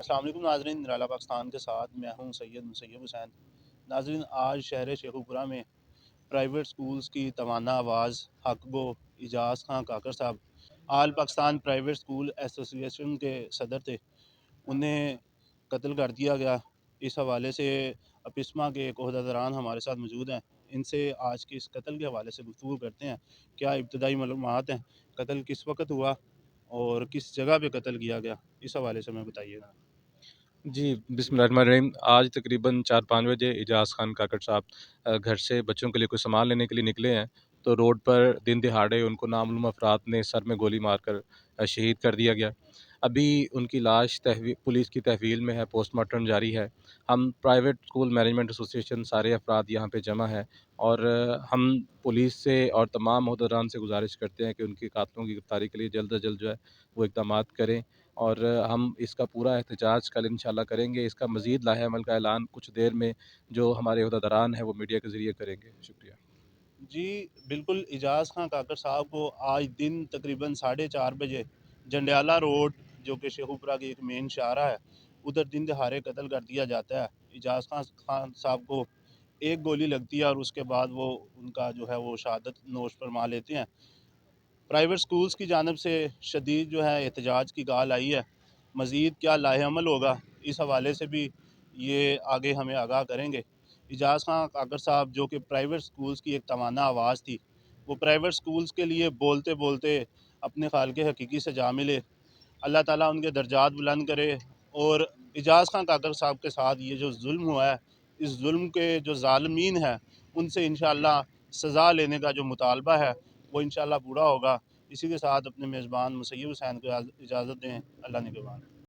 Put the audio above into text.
السلام علیکم ناظرین، نرالا پاکستان کے ساتھ میں ہوں سید مسیب حسین۔ ناظرین، آج شہر شیخو پورہ میں پرائیویٹ سکولز کی توانا آواز حق گو اجاز خان کاکر صاحب آل پاکستان پرائیویٹ سکول ایسوسی ایشن کے صدر تھے، انہیں قتل کر دیا گیا۔ اس حوالے سے اپسما کے ایک عہدیداران ہمارے ساتھ موجود ہیں، ان سے آج کے اس قتل کے حوالے سے گفتگو کرتے ہیں۔ کیا ابتدائی معلومات ہیں، قتل کس وقت ہوا اور کس جگہ پہ قتل کیا گیا، اس حوالے سے ہمیں بتائیے گا۔ جی، بسم اللہ الرحمن الرحیم۔ آج تقریباً 4-5 بجے اجاز خان کاکڑ صاحب گھر سے بچوں کے لیے کوئی سامان لینے کے لیے نکلے ہیں، تو روڈ پر دن دہاڑے ان کو نامعلوم افراد نے سر میں گولی مار کر شہید کر دیا گیا۔ ابھی ان کی لاش پولیس کی تحویل میں ہے، پوسٹ مارٹم جاری ہے۔ ہم پرائیویٹ اسکول مینجمنٹ ایسوسی ایشن سارے افراد یہاں پہ جمع ہیں، اور ہم پولیس سے اور تمام عہدیداران سے گزارش کرتے ہیں کہ ان کے قاتلوں کی گرفتاری کے لیے جلد از جلد جو ہے وہ اقدامات کریں، اور ہم اس کا پورا احتجاج کل انشاءاللہ کریں گے۔ اس کا مزید لائحہ عمل کا اعلان کچھ دیر میں جو ہمارے عہدیداران ہیں وہ میڈیا کے ذریعے کریں گے۔ شکریہ۔ جی بالکل، اجاز خان کاکر صاحب کو آج دن تقریباً 4:30 بجے جنڈیالہ روڈ، جو کہ شیخوپورہ کی ایک مین شاہراہ ہے، ادھر دن دہاڑے قتل کر دیا جاتا ہے۔ اجاز خان صاحب کو ایک گولی لگتی ہے اور اس کے بعد وہ ان کا جو ہے وہ شہادت نوش فرما لیتے ہیں۔ پرائیویٹ سکولز کی جانب سے شدید جو ہے احتجاج کی کال آئی ہے۔ مزید کیا لائحہ عمل ہوگا، اس حوالے سے بھی یہ آگے ہمیں آگاہ کریں گے۔ اجاز خان کاکر صاحب جو کہ پرائیویٹ سکولز کی ایک توانا آواز تھی، وہ پرائیویٹ سکولز کے لیے بولتے بولتے اپنے خالق حقیقی سے جا ملے۔ اللہ تعالیٰ ان کے درجات بلند کرے، اور اجاز خان کاکر صاحب کے ساتھ یہ جو ظلم ہوا ہے، اس ظلم کے جو ظالمین ہیں ان سے انشاءاللہ سزا لینے کا جو مطالبہ ہے وہ انشاءاللہ پورا ہوگا۔ اسی کے ساتھ اپنے میزبان مسیب حسین کو اجازت دیں۔ اللہ نگہبان۔